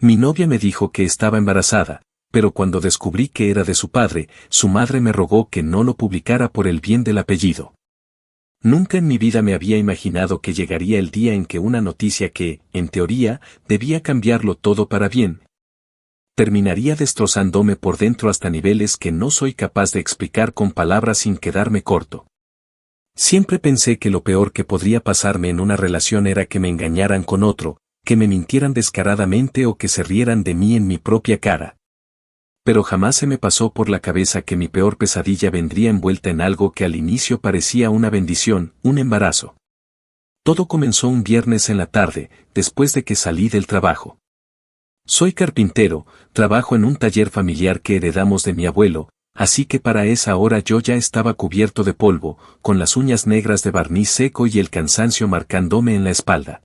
Mi novia me dijo que estaba embarazada, pero cuando descubrí que era de su padre, su madre me rogó que no lo publicara por el bien del apellido. Nunca en mi vida me había imaginado que llegaría el día en que una noticia que, en teoría, debía cambiarlo todo para bien, terminaría destrozándome por dentro hasta niveles que no soy capaz de explicar con palabras sin quedarme corto. Siempre pensé que lo peor que podría pasarme en una relación era que me engañaran con otro, que me mintieran descaradamente o que se rieran de mí en mi propia cara. Pero jamás se me pasó por la cabeza que mi peor pesadilla vendría envuelta en algo que al inicio parecía una bendición, un embarazo. Todo comenzó un viernes en la tarde, después de que salí del trabajo. Soy carpintero, trabajo en un taller familiar que heredamos de mi abuelo, así que para esa hora yo ya estaba cubierto de polvo, con las uñas negras de barniz seco y el cansancio marcándome en la espalda.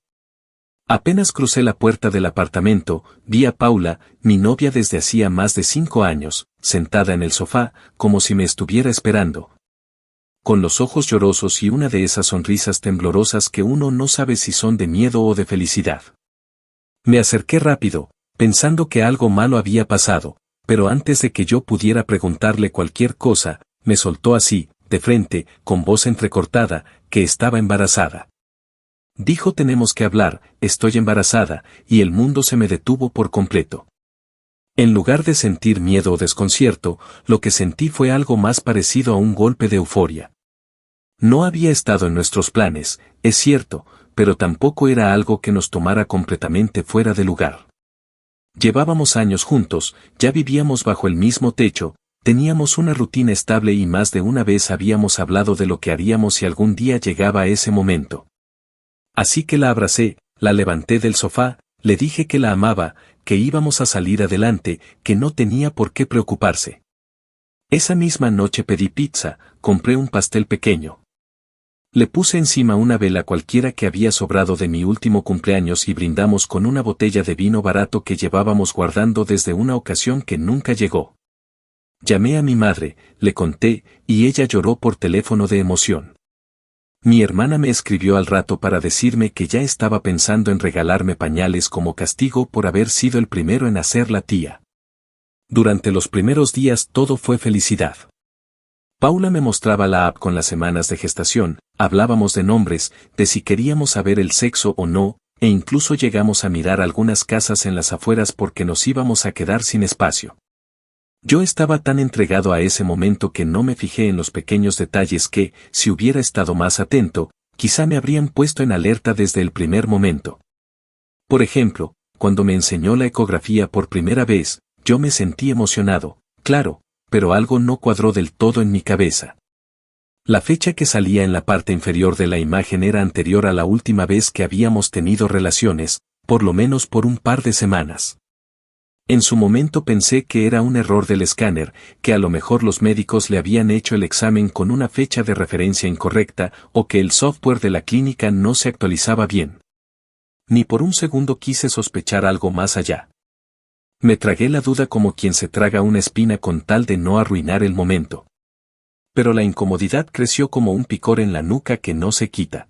Apenas crucé la puerta del apartamento, vi a Paula, mi novia desde hacía más de 5 años, sentada en el sofá, como si me estuviera esperando. Con los ojos llorosos y una de esas sonrisas temblorosas que uno no sabe si son de miedo o de felicidad. Me acerqué rápido, pensando que algo malo había pasado, pero antes de que yo pudiera preguntarle cualquier cosa, me soltó así, de frente, con voz entrecortada, que estaba embarazada. Dijo: tenemos que hablar, estoy embarazada, y el mundo se me detuvo por completo. En lugar de sentir miedo o desconcierto, lo que sentí fue algo más parecido a un golpe de euforia. No había estado en nuestros planes, es cierto, pero tampoco era algo que nos tomara completamente fuera de lugar. Llevábamos años juntos, ya vivíamos bajo el mismo techo, teníamos una rutina estable y más de una vez habíamos hablado de lo que haríamos si algún día llegaba ese momento. Así que la abracé, la levanté del sofá, le dije que la amaba, que íbamos a salir adelante, que no tenía por qué preocuparse. Esa misma noche pedí pizza, compré un pastel pequeño. Le puse encima una vela cualquiera que había sobrado de mi último cumpleaños y brindamos con una botella de vino barato que llevábamos guardando desde una ocasión que nunca llegó. Llamé a mi madre, le conté, y ella lloró por teléfono de emoción. Mi hermana me escribió al rato para decirme que ya estaba pensando en regalarme pañales como castigo por haber sido el primero en hacer la tía. Durante los primeros días todo fue felicidad. Paula me mostraba la app con las semanas de gestación, hablábamos de nombres, de si queríamos saber el sexo o no, e incluso llegamos a mirar algunas casas en las afueras porque nos íbamos a quedar sin espacio. Yo estaba tan entregado a ese momento que no me fijé en los pequeños detalles que, si hubiera estado más atento, quizá me habrían puesto en alerta desde el primer momento. Por ejemplo, cuando me enseñó la ecografía por primera vez, yo me sentí emocionado, claro, pero algo no cuadró del todo en mi cabeza. La fecha que salía en la parte inferior de la imagen era anterior a la última vez que habíamos tenido relaciones, por lo menos por un par de semanas. En su momento pensé que era un error del escáner, que a lo mejor los médicos le habían hecho el examen con una fecha de referencia incorrecta o que el software de la clínica no se actualizaba bien. Ni por un segundo quise sospechar algo más allá. Me tragué la duda como quien se traga una espina con tal de no arruinar el momento. Pero la incomodidad creció como un picor en la nuca que no se quita.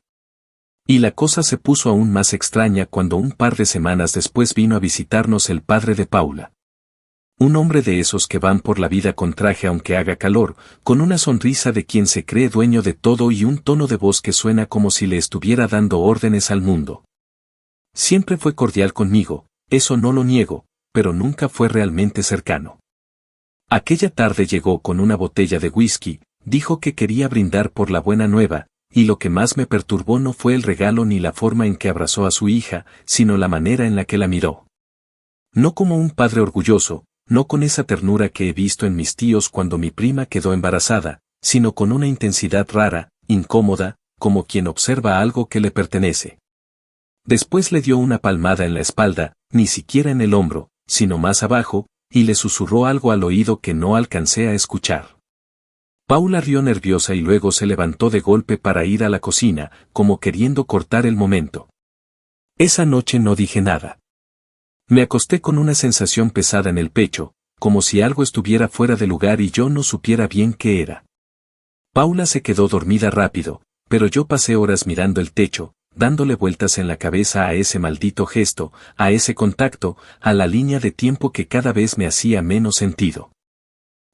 Y la cosa se puso aún más extraña cuando un par de semanas después vino a visitarnos el padre de Paula. Un hombre de esos que van por la vida con traje aunque haga calor, con una sonrisa de quien se cree dueño de todo y un tono de voz que suena como si le estuviera dando órdenes al mundo. Siempre fue cordial conmigo, eso no lo niego, pero nunca fue realmente cercano. Aquella tarde llegó con una botella de whisky, dijo que quería brindar por la buena nueva, y lo que más me perturbó no fue el regalo ni la forma en que abrazó a su hija, sino la manera en la que la miró. No como un padre orgulloso, no con esa ternura que he visto en mis tíos cuando mi prima quedó embarazada, sino con una intensidad rara, incómoda, como quien observa algo que le pertenece. Después le dio una palmada en la espalda, ni siquiera en el hombro, sino más abajo, y le susurró algo al oído que no alcancé a escuchar. Paula rió nerviosa y luego se levantó de golpe para ir a la cocina, como queriendo cortar el momento. Esa noche no dije nada. Me acosté con una sensación pesada en el pecho, como si algo estuviera fuera de lugar y yo no supiera bien qué era. Paula se quedó dormida rápido, pero yo pasé horas mirando el techo, dándole vueltas en la cabeza a ese maldito gesto, a ese contacto, a la línea de tiempo que cada vez me hacía menos sentido.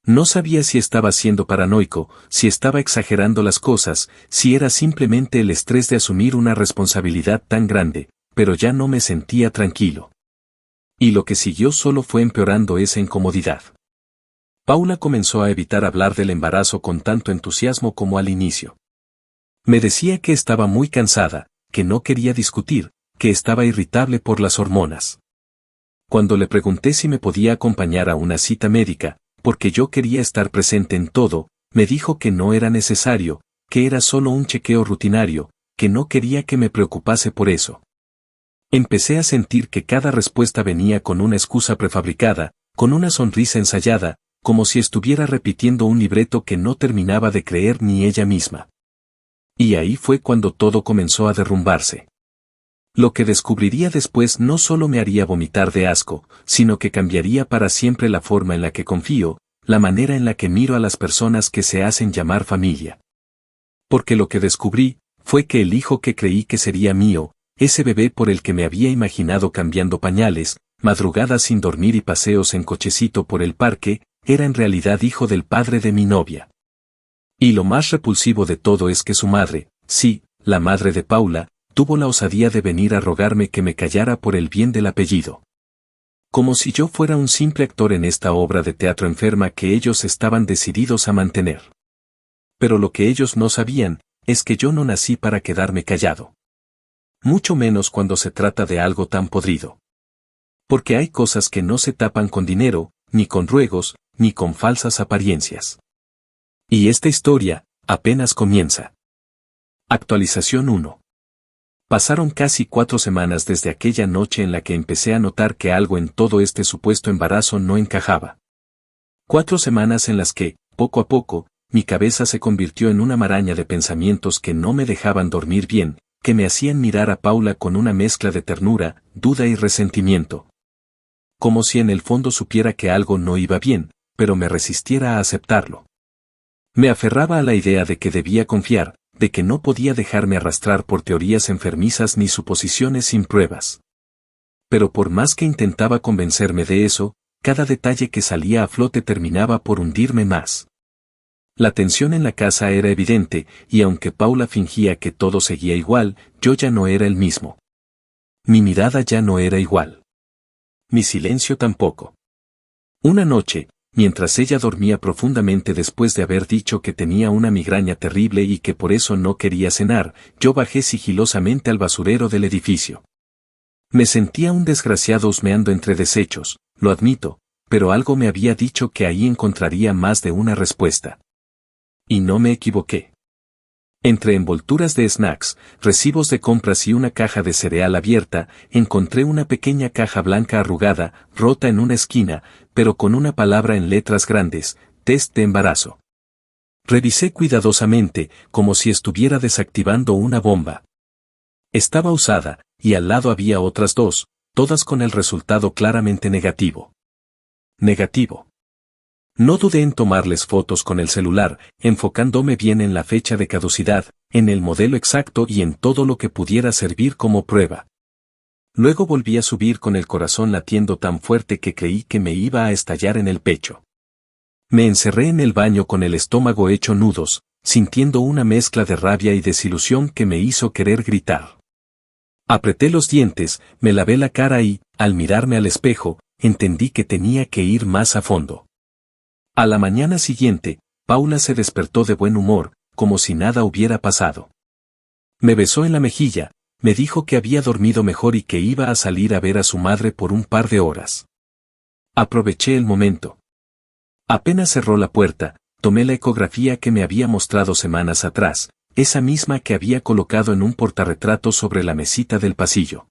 No sabía si estaba siendo paranoico, si estaba exagerando las cosas, si era simplemente el estrés de asumir una responsabilidad tan grande, pero ya no me sentía tranquilo. Y lo que siguió solo fue empeorando esa incomodidad. Paula comenzó a evitar hablar del embarazo con tanto entusiasmo como al inicio. Me decía que estaba muy cansada, que no quería discutir, que estaba irritable por las hormonas. Cuando le pregunté si me podía acompañar a una cita médica, porque yo quería estar presente en todo, me dijo que no era necesario, que era solo un chequeo rutinario, que no quería que me preocupase por eso. Empecé a sentir que cada respuesta venía con una excusa prefabricada, con una sonrisa ensayada, como si estuviera repitiendo un libreto que no terminaba de creer ni ella misma. Y ahí fue cuando todo comenzó a derrumbarse. Lo que descubriría después no solo me haría vomitar de asco, sino que cambiaría para siempre la forma en la que confío, la manera en la que miro a las personas que se hacen llamar familia. Porque lo que descubrí, fue que el hijo que creí que sería mío, ese bebé por el que me había imaginado cambiando pañales, madrugadas sin dormir y paseos en cochecito por el parque, era en realidad hijo del padre de mi novia. Y lo más repulsivo de todo es que su madre, sí, la madre de Paula, tuvo la osadía de venir a rogarme que me callara por el bien del apellido. Como si yo fuera un simple actor en esta obra de teatro enferma que ellos estaban decididos a mantener. Pero lo que ellos no sabían, es que yo no nací para quedarme callado. Mucho menos cuando se trata de algo tan podrido. Porque hay cosas que no se tapan con dinero, ni con ruegos, ni con falsas apariencias. Y esta historia, apenas comienza. Actualización 1. Pasaron casi 4 semanas desde aquella noche en la que empecé a notar que algo en todo este supuesto embarazo no encajaba. 4 semanas en las que, poco a poco, mi cabeza se convirtió en una maraña de pensamientos que no me dejaban dormir bien, que me hacían mirar a Paula con una mezcla de ternura, duda y resentimiento. Como si en el fondo supiera que algo no iba bien, pero me resistiera a aceptarlo. Me aferraba a la idea de que debía confiar, de que no podía dejarme arrastrar por teorías enfermizas ni suposiciones sin pruebas. Pero por más que intentaba convencerme de eso, cada detalle que salía a flote terminaba por hundirme más. La tensión en la casa era evidente, y aunque Paula fingía que todo seguía igual, yo ya no era el mismo. Mi mirada ya no era igual. Mi silencio tampoco. Una noche, mientras ella dormía profundamente después de haber dicho que tenía una migraña terrible y que por eso no quería cenar, yo bajé sigilosamente al basurero del edificio. Me sentía un desgraciado husmeando entre desechos, lo admito, pero algo me había dicho que ahí encontraría más de una respuesta. Y no me equivoqué. Entre envolturas de snacks, recibos de compras y una caja de cereal abierta, encontré una pequeña caja blanca arrugada, rota en una esquina, pero con una palabra en letras grandes: test de embarazo. Revisé cuidadosamente, como si estuviera desactivando una bomba. Estaba usada, y al lado había otras 2, todas con el resultado claramente negativo. Negativo. No dudé en tomarles fotos con el celular, enfocándome bien en la fecha de caducidad, en el modelo exacto y en todo lo que pudiera servir como prueba. Luego volví a subir con el corazón latiendo tan fuerte que creí que me iba a estallar en el pecho. Me encerré en el baño con el estómago hecho nudos, sintiendo una mezcla de rabia y desilusión que me hizo querer gritar. Apreté los dientes, me lavé la cara y, al mirarme al espejo, entendí que tenía que ir más a fondo. A la mañana siguiente, Paula se despertó de buen humor, como si nada hubiera pasado. Me besó en la mejilla, me dijo que había dormido mejor y que iba a salir a ver a su madre por un par de horas. Aproveché el momento. Apenas cerró la puerta, tomé la ecografía que me había mostrado semanas atrás, esa misma que había colocado en un portarretratos sobre la mesita del pasillo.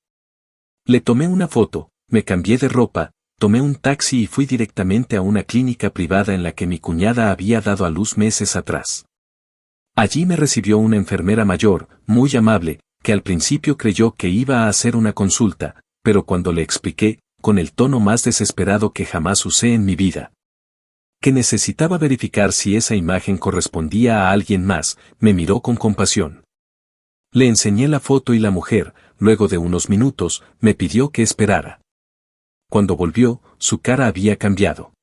Le tomé una foto, me cambié de ropa, tomé un taxi y fui directamente a una clínica privada en la que mi cuñada había dado a luz meses atrás. Allí me recibió una enfermera mayor, muy amable, que al principio creyó que iba a hacer una consulta, pero cuando le expliqué, con el tono más desesperado que jamás usé en mi vida, que necesitaba verificar si esa imagen correspondía a alguien más, me miró con compasión. Le enseñé la foto y la mujer, luego de unos minutos, me pidió que esperara. Cuando volvió, su cara había cambiado.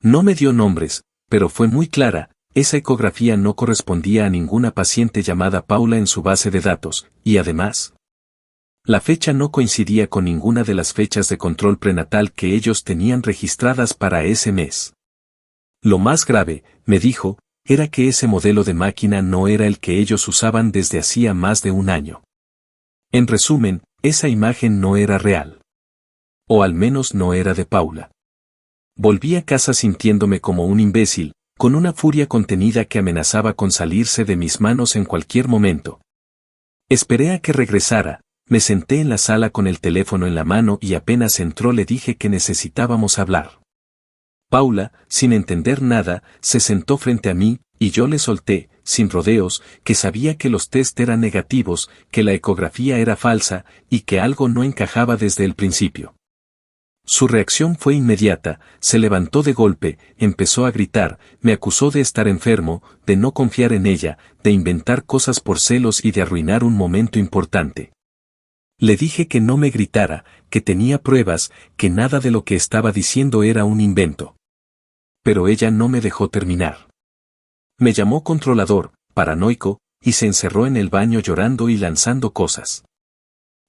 No me dio nombres, pero fue muy clara, esa ecografía no correspondía a ninguna paciente llamada Paula en su base de datos, y además, la fecha no coincidía con ninguna de las fechas de control prenatal que ellos tenían registradas para ese mes. Lo más grave, me dijo, era que ese modelo de máquina no era el que ellos usaban desde hacía más de un año. En resumen, esa imagen no era real. O al menos no era de Paula. Volví a casa sintiéndome como un imbécil, con una furia contenida que amenazaba con salirse de mis manos en cualquier momento. Esperé a que regresara, me senté en la sala con el teléfono en la mano y apenas entró le dije que necesitábamos hablar. Paula, sin entender nada, se sentó frente a mí, y yo le solté, sin rodeos, que sabía que los test eran negativos, que la ecografía era falsa, y que algo no encajaba desde el principio. Su reacción fue inmediata, se levantó de golpe, empezó a gritar, me acusó de estar enfermo, de no confiar en ella, de inventar cosas por celos y de arruinar un momento importante. Le dije que no me gritara, que tenía pruebas, que nada de lo que estaba diciendo era un invento. Pero ella no me dejó terminar. Me llamó controlador, paranoico, y se encerró en el baño llorando y lanzando cosas.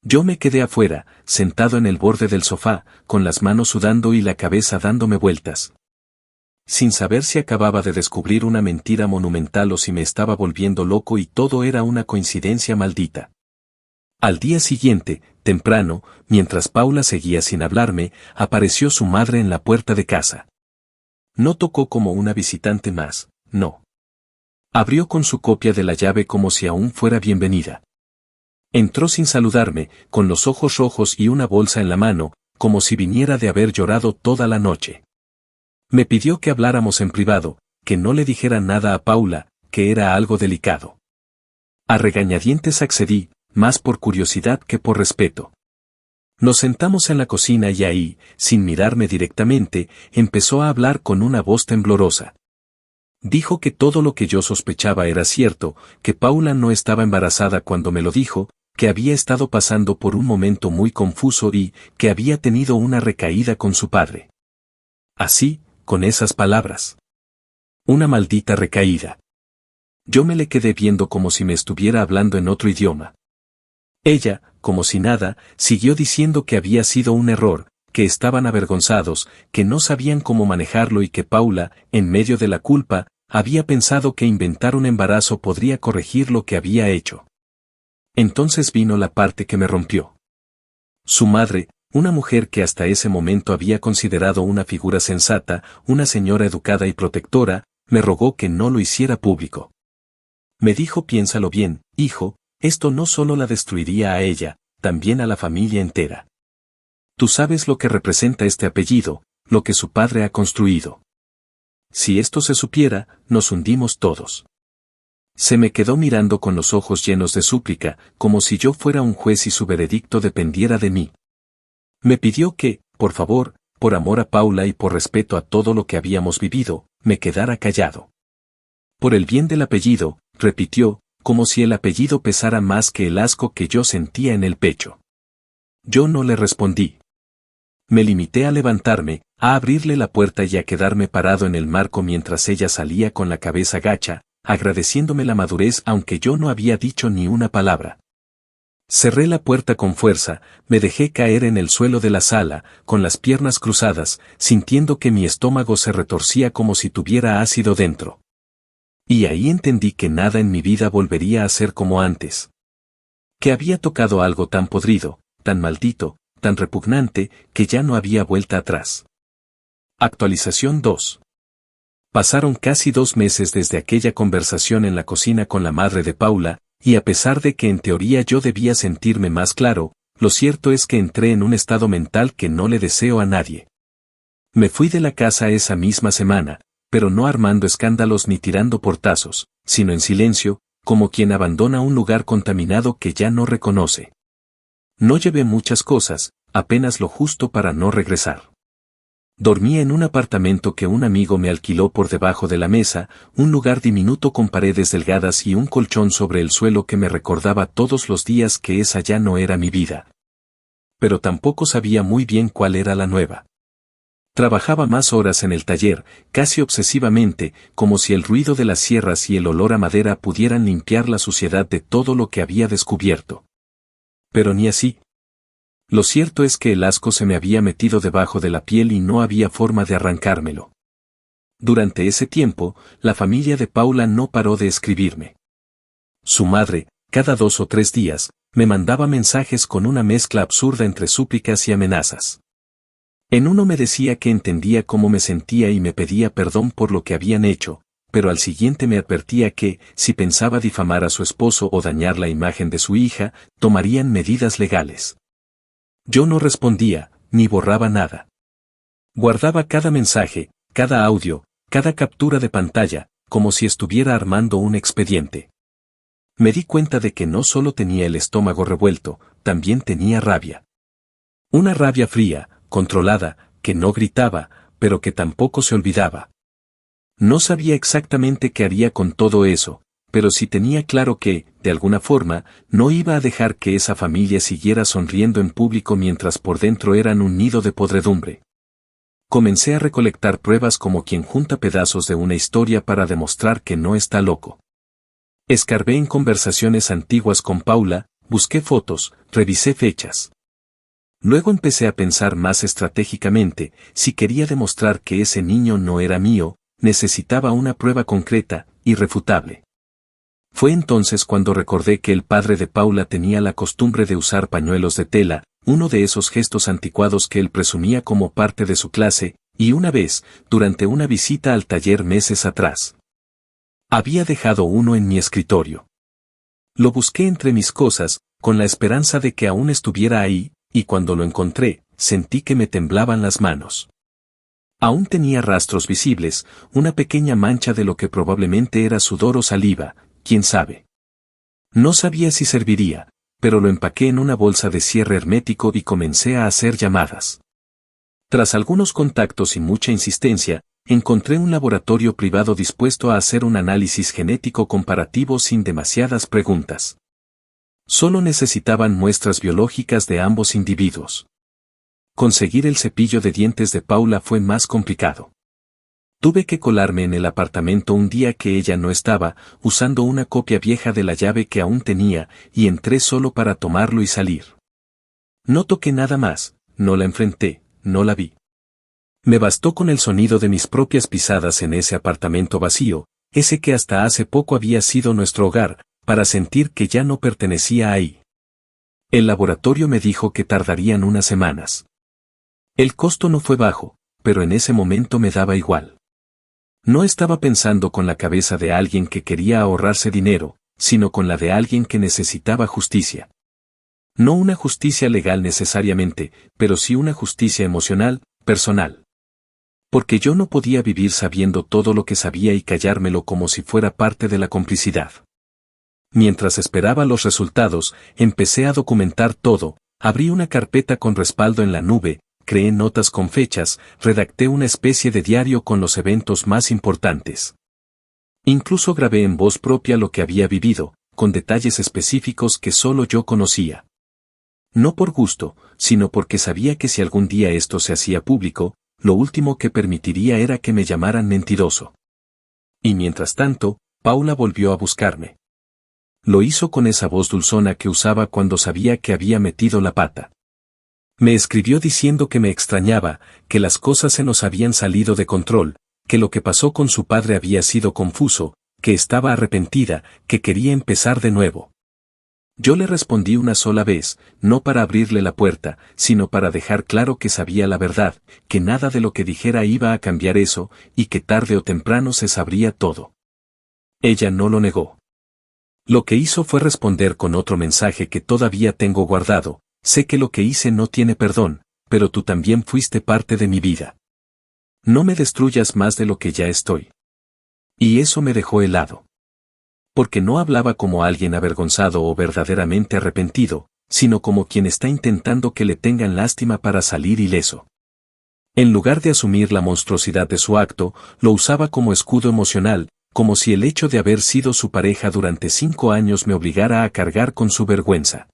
Yo me quedé afuera, sentado en el borde del sofá, con las manos sudando y la cabeza dándome vueltas. Sin saber si acababa de descubrir una mentira monumental o si me estaba volviendo loco y todo era una coincidencia maldita. Al día siguiente, temprano, mientras Paula seguía sin hablarme, apareció su madre en la puerta de casa. No tocó como una visitante más, no. Abrió con su copia de la llave como si aún fuera bienvenida. Entró sin saludarme, con los ojos rojos y una bolsa en la mano, como si viniera de haber llorado toda la noche. Me pidió que habláramos en privado, que no le dijera nada a Paula, que era algo delicado. A regañadientes accedí, más por curiosidad que por respeto. Nos sentamos en la cocina y ahí, sin mirarme directamente, empezó a hablar con una voz temblorosa. Dijo que todo lo que yo sospechaba era cierto, que Paula no estaba embarazada cuando me lo dijo, que había estado pasando por un momento muy confuso y que había tenido una recaída con su padre. Así, con esas palabras. Una maldita recaída. Yo me le quedé viendo como si me estuviera hablando en otro idioma. Ella, como si nada, siguió diciendo que había sido un error, que estaban avergonzados, que no sabían cómo manejarlo y que Paula, en medio de la culpa, había pensado que inventar un embarazo podría corregir lo que había hecho. Entonces vino la parte que me rompió. Su madre, una mujer que hasta ese momento había considerado una figura sensata, una señora educada y protectora, me rogó que no lo hiciera público. Me dijo: piénsalo bien, hijo, esto no solo la destruiría a ella, también a la familia entera. Tú sabes lo que representa este apellido, lo que su padre ha construido. Si esto se supiera, nos hundimos todos. Se me quedó mirando con los ojos llenos de súplica, como si yo fuera un juez y su veredicto dependiera de mí. Me pidió que, por favor, por amor a Paula y por respeto a todo lo que habíamos vivido, me quedara callado. Por el bien del apellido, repitió, como si el apellido pesara más que el asco que yo sentía en el pecho. Yo no le respondí. Me limité a levantarme, a abrirle la puerta y a quedarme parado en el marco mientras ella salía con la cabeza gacha, agradeciéndome la madurez aunque yo no había dicho ni una palabra. Cerré la puerta con fuerza, me dejé caer en el suelo de la sala, con las piernas cruzadas, sintiendo que mi estómago se retorcía como si tuviera ácido dentro. Y ahí entendí que nada en mi vida volvería a ser como antes. Que había tocado algo tan podrido, tan maldito, tan repugnante, que ya no había vuelta atrás. Actualización 2. Pasaron casi 2 meses desde aquella conversación en la cocina con la madre de Paula, y a pesar de que en teoría yo debía sentirme más claro, lo cierto es que entré en un estado mental que no le deseo a nadie. Me fui de la casa esa misma semana, pero no armando escándalos ni tirando portazos, sino en silencio, como quien abandona un lugar contaminado que ya no reconoce. No llevé muchas cosas, apenas lo justo para no regresar. Dormía en un apartamento que un amigo me alquiló por debajo de la mesa, un lugar diminuto con paredes delgadas y un colchón sobre el suelo que me recordaba todos los días que esa ya no era mi vida. Pero tampoco sabía muy bien cuál era la nueva. Trabajaba más horas en el taller, casi obsesivamente, como si el ruido de las sierras y el olor a madera pudieran limpiar la suciedad de todo lo que había descubierto. Pero ni así. Lo cierto es que el asco se me había metido debajo de la piel y no había forma de arrancármelo. Durante ese tiempo, la familia de Paula no paró de escribirme. Su madre, cada 2 o 3 días, me mandaba mensajes con una mezcla absurda entre súplicas y amenazas. En uno me decía que entendía cómo me sentía y me pedía perdón por lo que habían hecho, pero al siguiente me advertía que, si pensaba difamar a su esposo o dañar la imagen de su hija, tomarían medidas legales. Yo no respondía, ni borraba nada. Guardaba cada mensaje, cada audio, cada captura de pantalla, como si estuviera armando un expediente. Me di cuenta de que no solo tenía el estómago revuelto, también tenía rabia. Una rabia fría, controlada, que no gritaba, pero que tampoco se olvidaba. No sabía exactamente qué haría con todo eso, pero sí tenía claro que, de alguna forma, no iba a dejar que esa familia siguiera sonriendo en público mientras por dentro eran un nido de podredumbre. Comencé a recolectar pruebas como quien junta pedazos de una historia para demostrar que no está loco. Escarbé en conversaciones antiguas con Paula, busqué fotos, revisé fechas. Luego empecé a pensar más estratégicamente, si quería demostrar que ese niño no era mío, necesitaba una prueba concreta, irrefutable. Fue entonces cuando recordé que el padre de Paula tenía la costumbre de usar pañuelos de tela, uno de esos gestos anticuados que él presumía como parte de su clase, y una vez, durante una visita al taller meses atrás, había dejado uno en mi escritorio. Lo busqué entre mis cosas, con la esperanza de que aún estuviera ahí, y cuando lo encontré, sentí que me temblaban las manos. Aún tenía rastros visibles, una pequeña mancha de lo que probablemente era sudor o saliva, quién sabe. No sabía si serviría, pero lo empaqué en una bolsa de cierre hermético y comencé a hacer llamadas. Tras algunos contactos y mucha insistencia, encontré un laboratorio privado dispuesto a hacer un análisis genético comparativo sin demasiadas preguntas. Solo necesitaban muestras biológicas de ambos individuos. Conseguir el cepillo de dientes de Paula fue más complicado. Tuve que colarme en el apartamento un día que ella no estaba, usando una copia vieja de la llave que aún tenía, y entré solo para tomarlo y salir. No toqué nada más, no la enfrenté, no la vi. Me bastó con el sonido de mis propias pisadas en ese apartamento vacío, ese que hasta hace poco había sido nuestro hogar, para sentir que ya no pertenecía ahí. El laboratorio me dijo que tardarían unas semanas. El costo no fue bajo, pero en ese momento me daba igual. No estaba pensando con la cabeza de alguien que quería ahorrarse dinero, sino con la de alguien que necesitaba justicia. No una justicia legal necesariamente, pero sí una justicia emocional, personal. Porque yo no podía vivir sabiendo todo lo que sabía y callármelo como si fuera parte de la complicidad. Mientras esperaba los resultados, empecé a documentar todo, abrí una carpeta con respaldo en la nube, creé notas con fechas, redacté una especie de diario con los eventos más importantes. Incluso grabé en voz propia lo que había vivido, con detalles específicos que solo yo conocía. No por gusto, sino porque sabía que si algún día esto se hacía público, lo último que permitiría era que me llamaran mentiroso. Y mientras tanto, Paula volvió a buscarme. Lo hizo con esa voz dulzona que usaba cuando sabía que había metido la pata. Me escribió diciendo que me extrañaba, que las cosas se nos habían salido de control, que lo que pasó con su padre había sido confuso, que estaba arrepentida, que quería empezar de nuevo. Yo le respondí una sola vez, no para abrirle la puerta, sino para dejar claro que sabía la verdad, que nada de lo que dijera iba a cambiar eso, y que tarde o temprano se sabría todo. Ella no lo negó. Lo que hizo fue responder con otro mensaje que todavía tengo guardado: sé que lo que hice no tiene perdón, pero tú también fuiste parte de mi vida. No me destruyas más de lo que ya estoy. Y eso me dejó helado. Porque no hablaba como alguien avergonzado o verdaderamente arrepentido, sino como quien está intentando que le tengan lástima para salir ileso. En lugar de asumir la monstruosidad de su acto, lo usaba como escudo emocional, como si el hecho de haber sido su pareja durante 5 años me obligara a cargar con su vergüenza.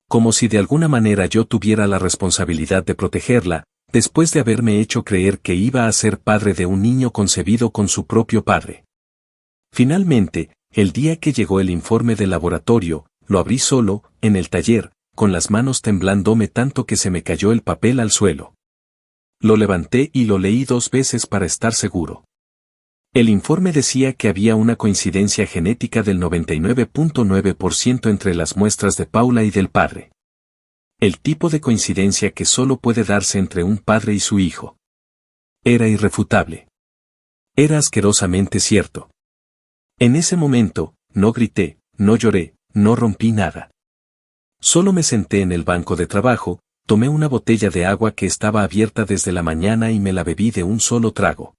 Como si de alguna manera yo tuviera la responsabilidad de protegerla, después de haberme hecho creer que iba a ser padre de un niño concebido con su propio padre. Finalmente, el día que llegó el informe del laboratorio, lo abrí solo, en el taller, con las manos temblándome tanto que se me cayó el papel al suelo. Lo levanté y lo leí 2 veces para estar seguro. El informe decía que había una coincidencia genética del 99.9% entre las muestras de Paula y del padre. El tipo de coincidencia que solo puede darse entre un padre y su hijo. Era irrefutable. Era asquerosamente cierto. En ese momento, no grité, no lloré, no rompí nada. Solo me senté en el banco de trabajo, tomé una botella de agua que estaba abierta desde la mañana y me la bebí de un solo trago.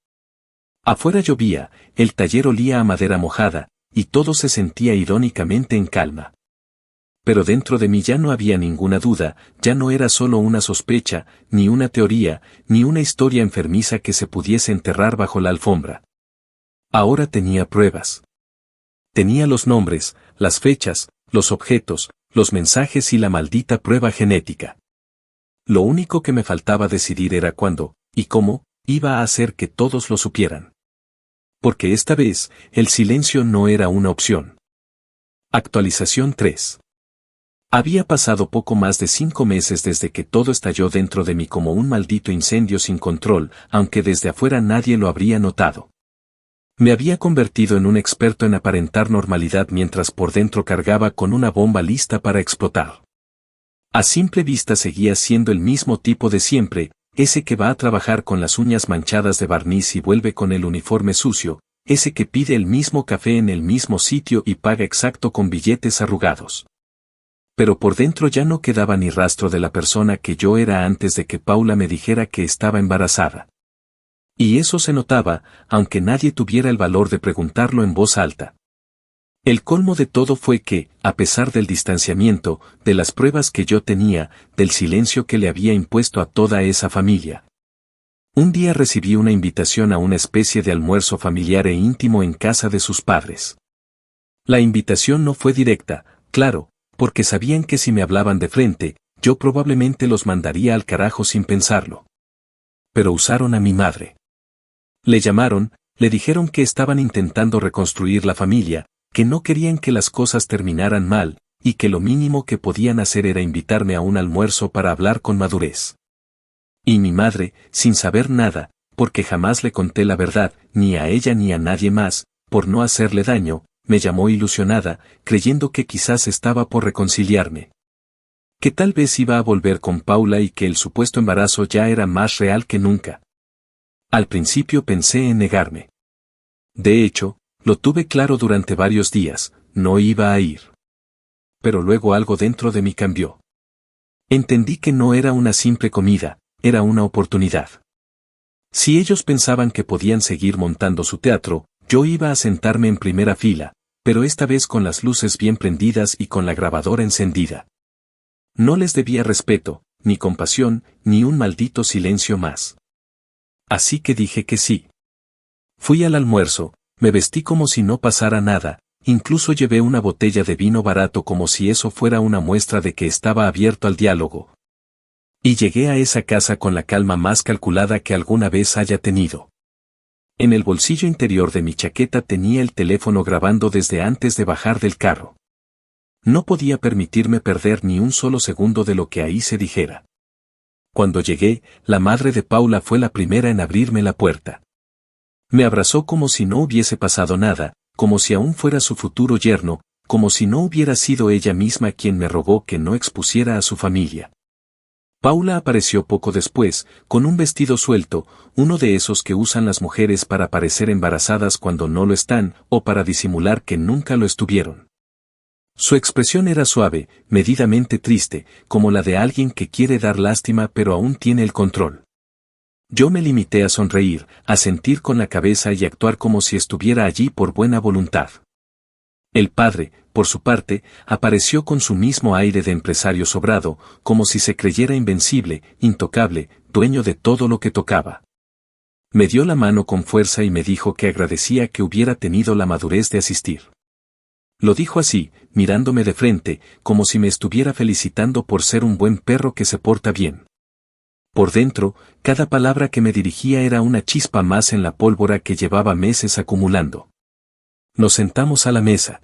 Afuera llovía, el taller olía a madera mojada, y todo se sentía irónicamente en calma. Pero dentro de mí ya no había ninguna duda, ya no era solo una sospecha, ni una teoría, ni una historia enfermiza que se pudiese enterrar bajo la alfombra. Ahora tenía pruebas. Tenía los nombres, las fechas, los objetos, los mensajes y la maldita prueba genética. Lo único que me faltaba decidir era cuándo, y cómo, iba a hacer que todos lo supieran. Porque esta vez, el silencio no era una opción. Actualización 3. Había pasado poco más de 5 meses desde que todo estalló dentro de mí como un maldito incendio sin control, aunque desde afuera nadie lo habría notado. Me había convertido en un experto en aparentar normalidad mientras por dentro cargaba con una bomba lista para explotar. A simple vista seguía siendo el mismo tipo de siempre, ese que va a trabajar con las uñas manchadas de barniz y vuelve con el uniforme sucio, ese que pide el mismo café en el mismo sitio y paga exacto con billetes arrugados. Pero por dentro ya no quedaba ni rastro de la persona que yo era antes de que Paula me dijera que estaba embarazada. Y eso se notaba, aunque nadie tuviera el valor de preguntarlo en voz alta. El colmo de todo fue que, a pesar del distanciamiento, de las pruebas que yo tenía, del silencio que le había impuesto a toda esa familia. Un día recibí una invitación a una especie de almuerzo familiar e íntimo en casa de sus padres. La invitación no fue directa, claro, porque sabían que si me hablaban de frente, yo probablemente los mandaría al carajo sin pensarlo. Pero usaron a mi madre. Le llamaron, le dijeron que estaban intentando reconstruir la familia, que no querían que las cosas terminaran mal, y que lo mínimo que podían hacer era invitarme a un almuerzo para hablar con madurez. Y mi madre, sin saber nada, porque jamás le conté la verdad, ni a ella ni a nadie más, por no hacerle daño, me llamó ilusionada, creyendo que quizás estaba por reconciliarme. Que tal vez iba a volver con Paula y que el supuesto embarazo ya era más real que nunca. Al principio pensé en negarme. De hecho, lo tuve claro durante varios días, no iba a ir. Pero luego algo dentro de mí cambió. Entendí que no era una simple comida, era una oportunidad. Si ellos pensaban que podían seguir montando su teatro, yo iba a sentarme en primera fila, pero esta vez con las luces bien prendidas y con la grabadora encendida. No les debía respeto, ni compasión, ni un maldito silencio más. Así que dije que sí. Fui al almuerzo, me vestí como si no pasara nada, incluso llevé una botella de vino barato como si eso fuera una muestra de que estaba abierto al diálogo. Y llegué a esa casa con la calma más calculada que alguna vez haya tenido. En el bolsillo interior de mi chaqueta tenía el teléfono grabando desde antes de bajar del carro. No podía permitirme perder ni un solo segundo de lo que ahí se dijera. Cuando llegué, la madre de Paula fue la primera en abrirme la puerta. Me abrazó como si no hubiese pasado nada, como si aún fuera su futuro yerno, como si no hubiera sido ella misma quien me rogó que no expusiera a su familia. Paula apareció poco después, con un vestido suelto, uno de esos que usan las mujeres para parecer embarazadas cuando no lo están, o para disimular que nunca lo estuvieron. Su expresión era suave, medidamente triste, como la de alguien que quiere dar lástima pero aún tiene el control. Yo me limité a sonreír, a sentir con la cabeza y actuar como si estuviera allí por buena voluntad. El padre, por su parte, apareció con su mismo aire de empresario sobrado, como si se creyera invencible, intocable, dueño de todo lo que tocaba. Me dio la mano con fuerza y me dijo que agradecía que hubiera tenido la madurez de asistir. Lo dijo así, mirándome de frente, como si me estuviera felicitando por ser un buen perro que se porta bien. Por dentro, cada palabra que me dirigía era una chispa más en la pólvora que llevaba meses acumulando. Nos sentamos a la mesa.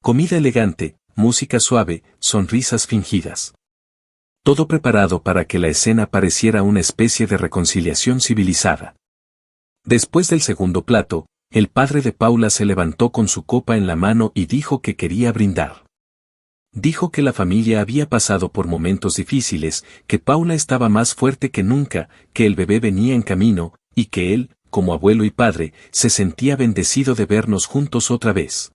Comida elegante, música suave, sonrisas fingidas. Todo preparado para que la escena pareciera una especie de reconciliación civilizada. Después del segundo plato, el padre de Paula se levantó con su copa en la mano y dijo que quería brindar. Dijo que la familia había pasado por momentos difíciles, que Paula estaba más fuerte que nunca, que el bebé venía en camino, y que él, como abuelo y padre, se sentía bendecido de vernos juntos otra vez.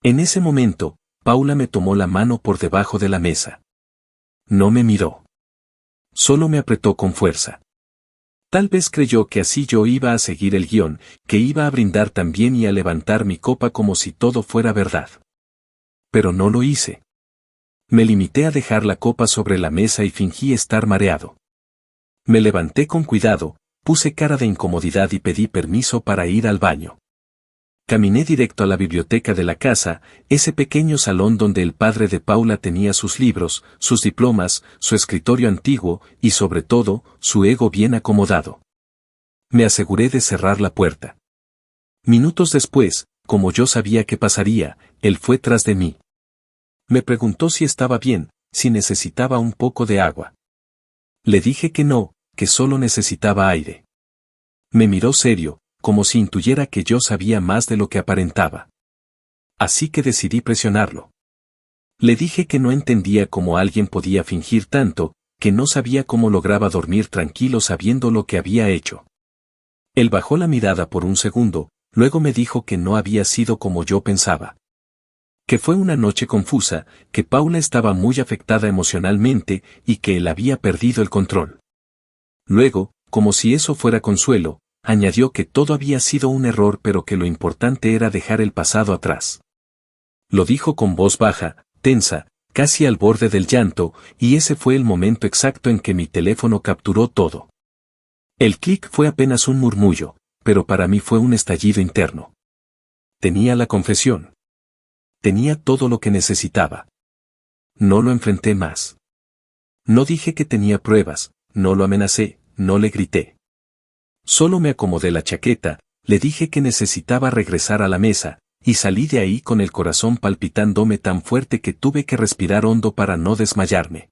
En ese momento, Paula me tomó la mano por debajo de la mesa. No me miró. Solo me apretó con fuerza. Tal vez creyó que así yo iba a seguir el guión, que iba a brindar también y a levantar mi copa como si todo fuera verdad. Pero no lo hice. Me limité a dejar la copa sobre la mesa y fingí estar mareado. Me levanté con cuidado, puse cara de incomodidad y pedí permiso para ir al baño. Caminé directo a la biblioteca de la casa, ese pequeño salón donde el padre de Paula tenía sus libros, sus diplomas, su escritorio antiguo y sobre todo, su ego bien acomodado. Me aseguré de cerrar la puerta. Minutos después, como yo sabía que pasaría, él fue tras de mí. Me preguntó si estaba bien, si necesitaba un poco de agua. Le dije que no, que solo necesitaba aire. Me miró serio, como si intuyera que yo sabía más de lo que aparentaba. Así que decidí presionarlo. Le dije que no entendía cómo alguien podía fingir tanto, que no sabía cómo lograba dormir tranquilo sabiendo lo que había hecho. Él bajó la mirada por un segundo, luego me dijo que no había sido como yo pensaba. Que fue una noche confusa, que Paula estaba muy afectada emocionalmente y que él había perdido el control. Luego, como si eso fuera consuelo, añadió que todo había sido un error pero que lo importante era dejar el pasado atrás. Lo dijo con voz baja, tensa, casi al borde del llanto, y ese fue el momento exacto en que mi teléfono capturó todo. El clic fue apenas un murmullo, pero para mí fue un estallido interno. Tenía la confesión. Tenía todo lo que necesitaba. No lo enfrenté más. No dije que tenía pruebas, no lo amenacé, no le grité. Solo me acomodé la chaqueta, le dije que necesitaba regresar a la mesa, y salí de ahí con el corazón palpitándome tan fuerte que tuve que respirar hondo para no desmayarme.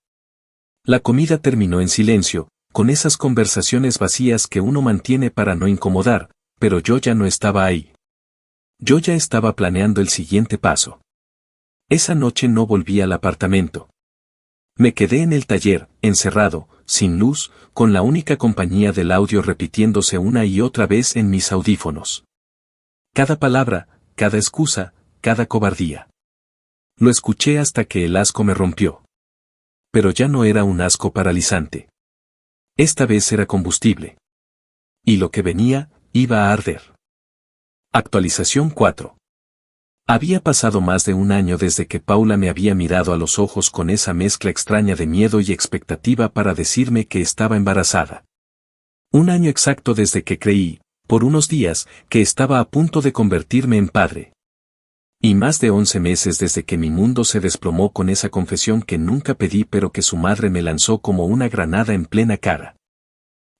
La comida terminó en silencio, con esas conversaciones vacías que uno mantiene para no incomodar, pero yo ya no estaba ahí. Yo ya estaba planeando el siguiente paso. Esa noche no volví al apartamento. Me quedé en el taller, encerrado, sin luz, con la única compañía del audio repitiéndose una y otra vez en mis audífonos. Cada palabra, cada excusa, cada cobardía. Lo escuché hasta que el asco me rompió. Pero ya no era un asco paralizante. Esta vez era combustible. Y lo que venía, iba a arder. Actualización 4. Había pasado más de un año desde que Paula me había mirado a los ojos con esa mezcla extraña de miedo y expectativa para decirme que estaba embarazada. Un año exacto desde que creí, por unos días, que estaba a punto de convertirme en padre. Y más de 11 meses desde que mi mundo se desplomó con esa confesión que nunca pedí pero que su madre me lanzó como una granada en plena cara.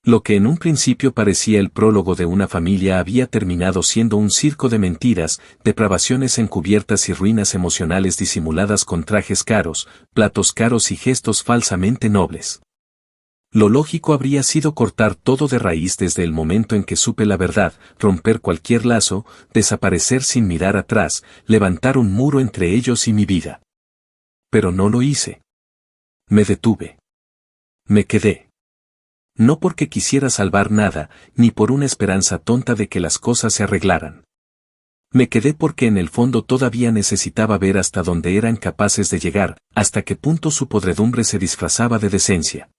Lo que en un principio parecía el prólogo de una familia había terminado siendo un circo de mentiras, depravaciones encubiertas y ruinas emocionales disimuladas con trajes caros, platos caros y gestos falsamente nobles. Lo lógico habría sido cortar todo de raíz desde el momento en que supe la verdad, romper cualquier lazo, desaparecer sin mirar atrás, levantar un muro entre ellos y mi vida. Pero no lo hice. Me detuve. Me quedé. No porque quisiera salvar nada, ni por una esperanza tonta de que las cosas se arreglaran. Me quedé porque en el fondo todavía necesitaba ver hasta dónde eran capaces de llegar, hasta qué punto su podredumbre se disfrazaba de decencia.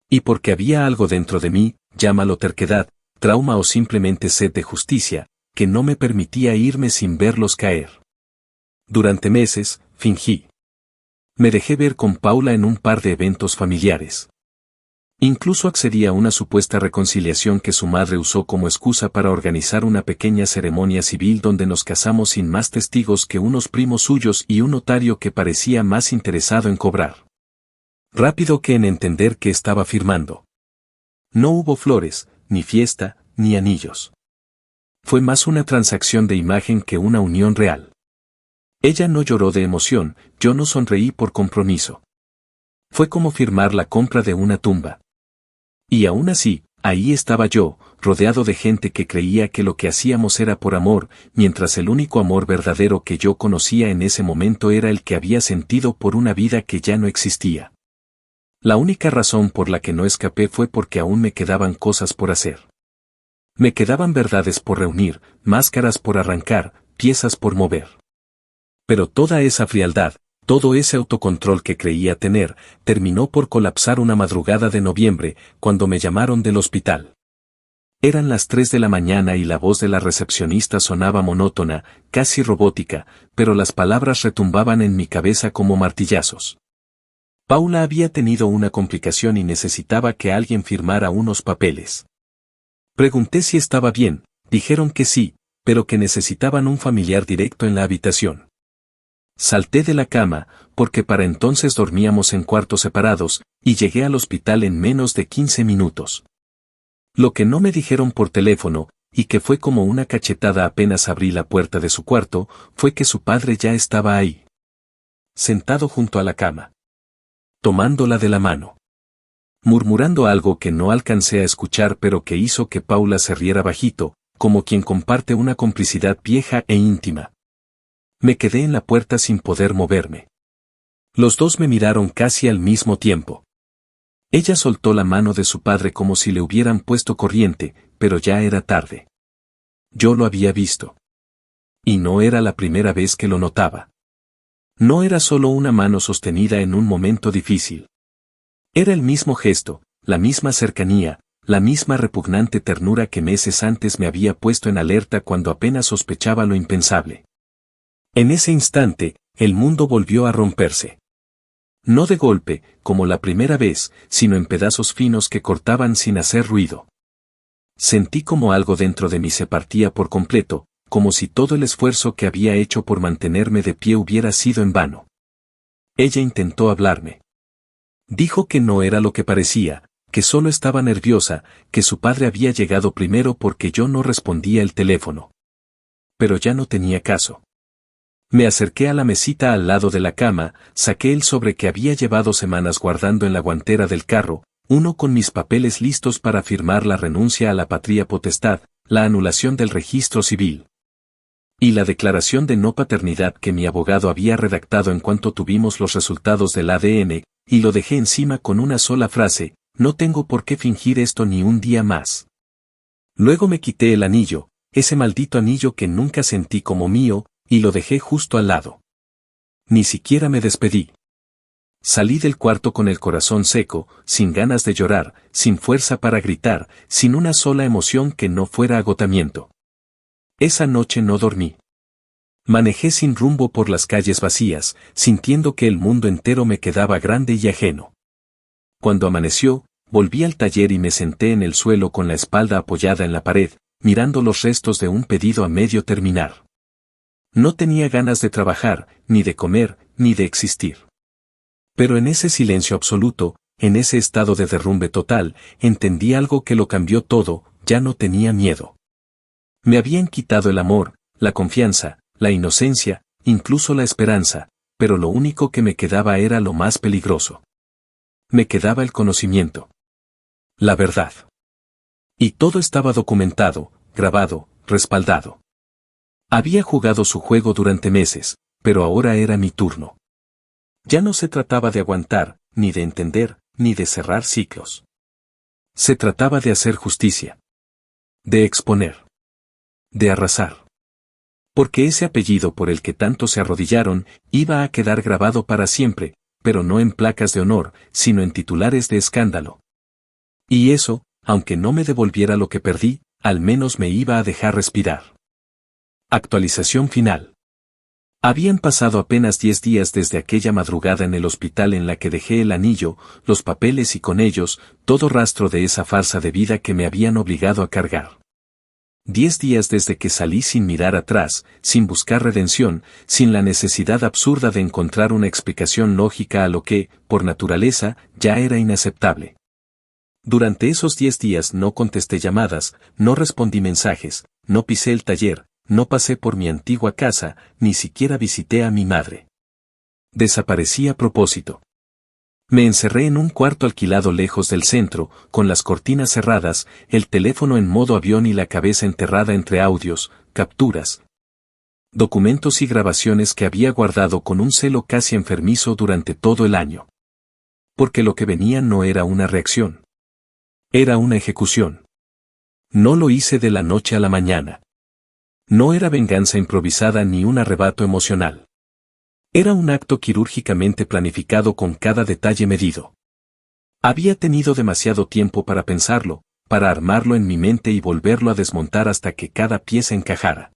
Y porque había algo dentro de mí, llámalo terquedad, trauma o simplemente sed de justicia, que no me permitía irme sin verlos caer. Durante meses, fingí. Me dejé ver con Paula en un par de eventos familiares. Incluso accedí a una supuesta reconciliación que su madre usó como excusa para organizar una pequeña ceremonia civil donde nos casamos sin más testigos que unos primos suyos y un notario que parecía más interesado en cobrar. Rápido que en entender que estaba firmando. No hubo flores, ni fiesta, ni anillos. Fue más una transacción de imagen que una unión real. Ella no lloró de emoción, yo no sonreí por compromiso. Fue como firmar la compra de una tumba. Y aún así, ahí estaba yo, rodeado de gente que creía que lo que hacíamos era por amor, mientras el único amor verdadero que yo conocía en ese momento era el que había sentido por una vida que ya no existía. La única razón por la que no escapé fue porque aún me quedaban cosas por hacer. Me quedaban verdades por reunir, máscaras por arrancar, piezas por mover. Pero toda esa frialdad, todo ese autocontrol que creía tener, terminó por colapsar una madrugada de noviembre, cuando me llamaron del hospital. Eran las 3 de la mañana y la voz de la recepcionista sonaba monótona, casi robótica, pero las palabras retumbaban en mi cabeza como martillazos. Paula había tenido una complicación y necesitaba que alguien firmara unos papeles. Pregunté si estaba bien, dijeron que sí, pero que necesitaban un familiar directo en la habitación. Salté de la cama, porque para entonces dormíamos en cuartos separados, y llegué al hospital en menos de 15 minutos. Lo que no me dijeron por teléfono, y que fue como una cachetada apenas abrí la puerta de su cuarto, fue que su padre ya estaba ahí. Sentado junto a la cama. Tomándola de la mano. Murmurando algo que no alcancé a escuchar pero que hizo que Paula se riera bajito, como quien comparte una complicidad vieja e íntima. Me quedé en la puerta sin poder moverme. Los dos me miraron casi al mismo tiempo. Ella soltó la mano de su padre como si le hubieran puesto corriente, pero ya era tarde. Yo lo había visto. Y no era la primera vez que lo notaba. No era solo una mano sostenida en un momento difícil. Era el mismo gesto, la misma cercanía, la misma repugnante ternura que meses antes me había puesto en alerta cuando apenas sospechaba lo impensable. En ese instante, el mundo volvió a romperse. No de golpe, como la primera vez, sino en pedazos finos que cortaban sin hacer ruido. Sentí como algo dentro de mí se partía por completo, como si todo el esfuerzo que había hecho por mantenerme de pie hubiera sido en vano. Ella intentó hablarme. Dijo que no era lo que parecía, que solo estaba nerviosa, que su padre había llegado primero porque yo no respondía el teléfono. Pero ya no tenía caso. Me acerqué a la mesita al lado de la cama, saqué el sobre que había llevado semanas guardando en la guantera del carro, uno con mis papeles listos para firmar la renuncia a la patria potestad, la anulación del registro civil. Y la declaración de no paternidad que mi abogado había redactado en cuanto tuvimos los resultados del ADN, y lo dejé encima con una sola frase: no tengo por qué fingir esto ni un día más. Luego me quité el anillo, ese maldito anillo que nunca sentí como mío, y lo dejé justo al lado. Ni siquiera me despedí. Salí del cuarto con el corazón seco, sin ganas de llorar, sin fuerza para gritar, sin una sola emoción que no fuera agotamiento. Esa noche no dormí. Manejé sin rumbo por las calles vacías, sintiendo que el mundo entero me quedaba grande y ajeno. Cuando amaneció, volví al taller y me senté en el suelo con la espalda apoyada en la pared, mirando los restos de un pedido a medio terminar. No tenía ganas de trabajar, ni de comer, ni de existir. Pero en ese silencio absoluto, en ese estado de derrumbe total, entendí algo que lo cambió todo: ya no tenía miedo. Me habían quitado el amor, la confianza, la inocencia, incluso la esperanza, pero lo único que me quedaba era lo más peligroso. Me quedaba el conocimiento. La verdad. Y todo estaba documentado, grabado, respaldado. Había jugado su juego durante meses, pero ahora era mi turno. Ya no se trataba de aguantar, ni de entender, ni de cerrar ciclos. Se trataba de hacer justicia. De exponer. De arrasar. Porque ese apellido por el que tanto se arrodillaron, iba a quedar grabado para siempre, pero no en placas de honor, sino en titulares de escándalo. Y eso, aunque no me devolviera lo que perdí, al menos me iba a dejar respirar. Actualización final. Habían pasado apenas 10 días desde aquella madrugada en el hospital en la que dejé el anillo, los papeles y con ellos, todo rastro de esa farsa de vida que me habían obligado a cargar. 10 días desde que salí sin mirar atrás, sin buscar redención, sin la necesidad absurda de encontrar una explicación lógica a lo que, por naturaleza, ya era inaceptable. Durante esos 10 días no contesté llamadas, no respondí mensajes, no pisé el taller, no pasé por mi antigua casa, ni siquiera visité a mi madre. Desaparecí a propósito. Me encerré en un cuarto alquilado lejos del centro, con las cortinas cerradas, el teléfono en modo avión y la cabeza enterrada entre audios, capturas, documentos y grabaciones que había guardado con un celo casi enfermizo durante todo el año. Porque lo que venía no era una reacción. Era una ejecución. No lo hice de la noche a la mañana. No era venganza improvisada ni un arrebato emocional. Era un acto quirúrgicamente planificado con cada detalle medido. Había tenido demasiado tiempo para pensarlo, para armarlo en mi mente y volverlo a desmontar hasta que cada pieza encajara.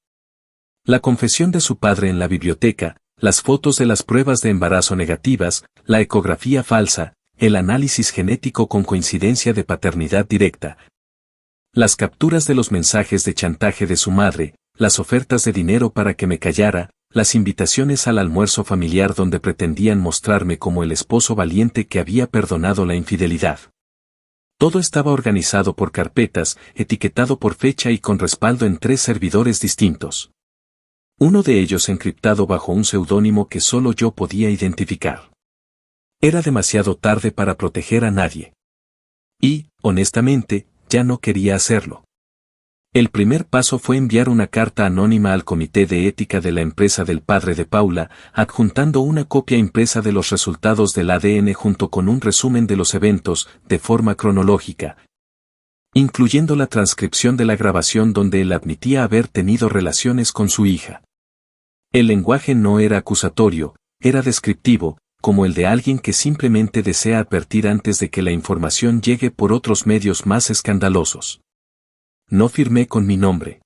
La confesión de su padre en la biblioteca, las fotos de las pruebas de embarazo negativas, la ecografía falsa, el análisis genético con coincidencia de paternidad directa, las capturas de los mensajes de chantaje de su madre, las ofertas de dinero para que me callara, las invitaciones al almuerzo familiar donde pretendían mostrarme como el esposo valiente que había perdonado la infidelidad. Todo estaba organizado por carpetas, etiquetado por fecha y con respaldo en 3 servidores distintos. Uno de ellos encriptado bajo un seudónimo que solo yo podía identificar. Era demasiado tarde para proteger a nadie. Y, honestamente, ya no quería hacerlo. El primer paso fue enviar una carta anónima al Comité de Ética de la empresa del padre de Paula, adjuntando una copia impresa de los resultados del ADN junto con un resumen de los eventos, de forma cronológica, incluyendo la transcripción de la grabación donde él admitía haber tenido relaciones con su hija. El lenguaje no era acusatorio, era descriptivo, como el de alguien que simplemente desea advertir antes de que la información llegue por otros medios más escandalosos. No firmé con mi nombre.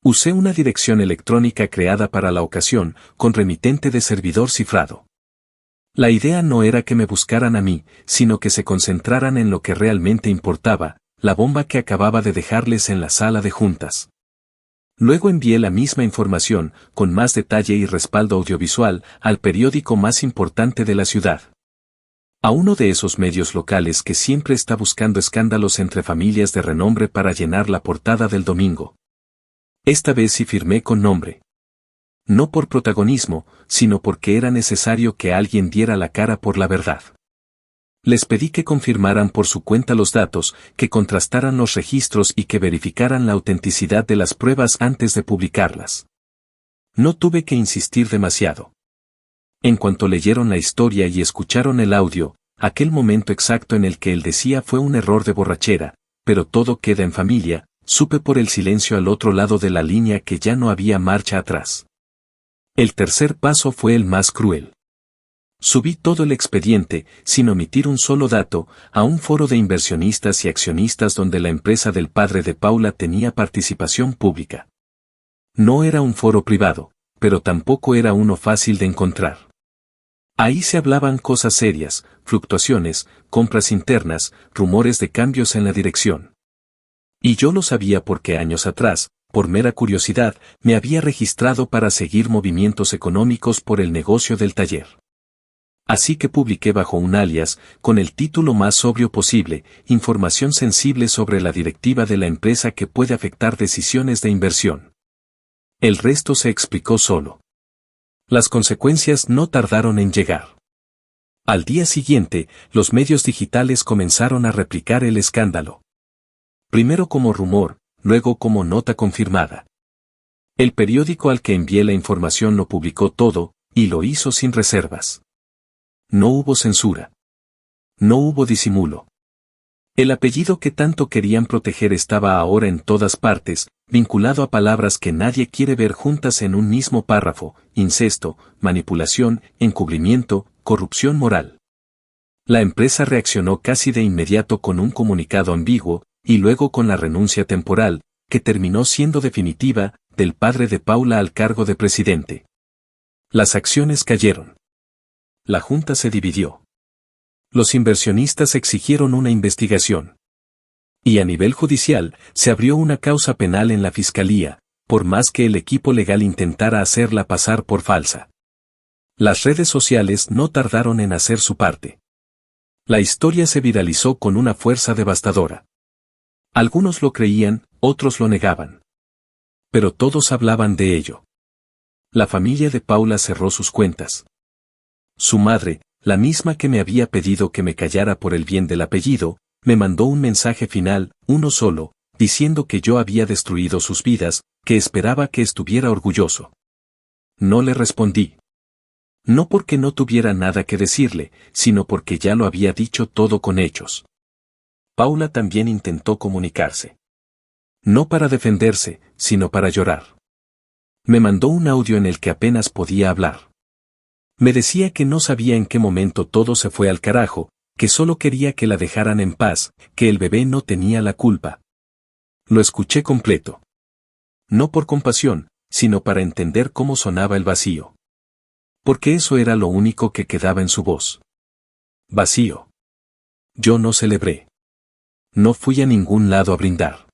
Usé una dirección electrónica creada para la ocasión, con remitente de servidor cifrado. La idea no era que me buscaran a mí, sino que se concentraran en lo que realmente importaba, la bomba que acababa de dejarles en la sala de juntas. Luego envié la misma información, con más detalle y respaldo audiovisual, al periódico más importante de la ciudad. A uno de esos medios locales que siempre está buscando escándalos entre familias de renombre para llenar la portada del domingo. Esta vez sí firmé con nombre. No por protagonismo, sino porque era necesario que alguien diera la cara por la verdad. Les pedí que confirmaran por su cuenta los datos, que contrastaran los registros y que verificaran la autenticidad de las pruebas antes de publicarlas. No tuve que insistir demasiado. En cuanto leyeron la historia y escucharon el audio, aquel momento exacto en el que él decía fue un error de borrachera, pero todo queda en familia, supe por el silencio al otro lado de la línea que ya no había marcha atrás. El tercer paso fue el más cruel. Subí todo el expediente, sin omitir un solo dato, a un foro de inversionistas y accionistas donde la empresa del padre de Paula tenía participación pública. No era un foro privado, pero tampoco era uno fácil de encontrar. Ahí se hablaban cosas serias, fluctuaciones, compras internas, rumores de cambios en la dirección. Y yo lo sabía porque años atrás, por mera curiosidad, me había registrado para seguir movimientos económicos por el negocio del taller. Así que publiqué bajo un alias, con el título más sobrio posible, información sensible sobre la directiva de la empresa que puede afectar decisiones de inversión. El resto se explicó solo. Las consecuencias no tardaron en llegar. Al día siguiente, los medios digitales comenzaron a replicar el escándalo. Primero como rumor, luego como nota confirmada. El periódico al que envié la información lo publicó todo, y lo hizo sin reservas. No hubo censura. No hubo disimulo. El apellido que tanto querían proteger estaba ahora en todas partes, vinculado a palabras que nadie quiere ver juntas en un mismo párrafo: incesto, manipulación, encubrimiento, corrupción moral. La empresa reaccionó casi de inmediato con un comunicado ambiguo, y luego con la renuncia temporal, que terminó siendo definitiva, del padre de Paula al cargo de presidente. Las acciones cayeron. La junta se dividió. Los inversionistas exigieron una investigación. Y a nivel judicial, se abrió una causa penal en la fiscalía, por más que el equipo legal intentara hacerla pasar por falsa. Las redes sociales no tardaron en hacer su parte. La historia se viralizó con una fuerza devastadora. Algunos lo creían, otros lo negaban. Pero todos hablaban de ello. La familia de Paula cerró sus cuentas. Su madre, la misma que me había pedido que me callara por el bien del apellido, me mandó un mensaje final, uno solo, diciendo que yo había destruido sus vidas, que esperaba que estuviera orgulloso. No le respondí. No porque no tuviera nada que decirle, sino porque ya lo había dicho todo con hechos. Paula también intentó comunicarse. No para defenderse, sino para llorar. Me mandó un audio en el que apenas podía hablar. Me decía que no sabía en qué momento todo se fue al carajo, que solo quería que la dejaran en paz, que el bebé no tenía la culpa. Lo escuché completo. No por compasión, sino para entender cómo sonaba el vacío. Porque eso era lo único que quedaba en su voz. Vacío. Yo no celebré. No fui a ningún lado a brindar.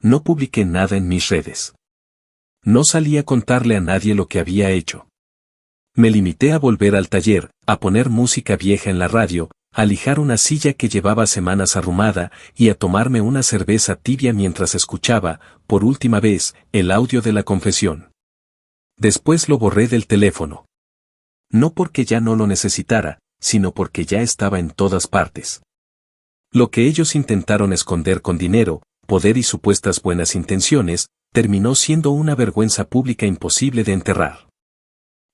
No publiqué nada en mis redes. No salí a contarle a nadie lo que había hecho. Me limité a volver al taller, a poner música vieja en la radio, a lijar una silla que llevaba semanas arrumada y a tomarme una cerveza tibia mientras escuchaba, por última vez, el audio de la confesión. Después lo borré del teléfono. No porque ya no lo necesitara, sino porque ya estaba en todas partes. Lo que ellos intentaron esconder con dinero, poder y supuestas buenas intenciones, terminó siendo una vergüenza pública imposible de enterrar.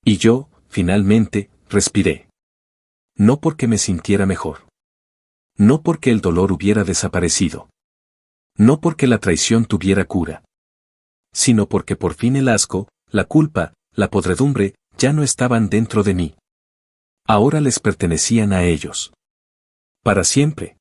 Y yo, finalmente, respiré. No porque me sintiera mejor. No porque el dolor hubiera desaparecido. No porque la traición tuviera cura. Sino porque por fin el asco, la culpa, la podredumbre, ya no estaban dentro de mí. Ahora les pertenecían a ellos. Para siempre.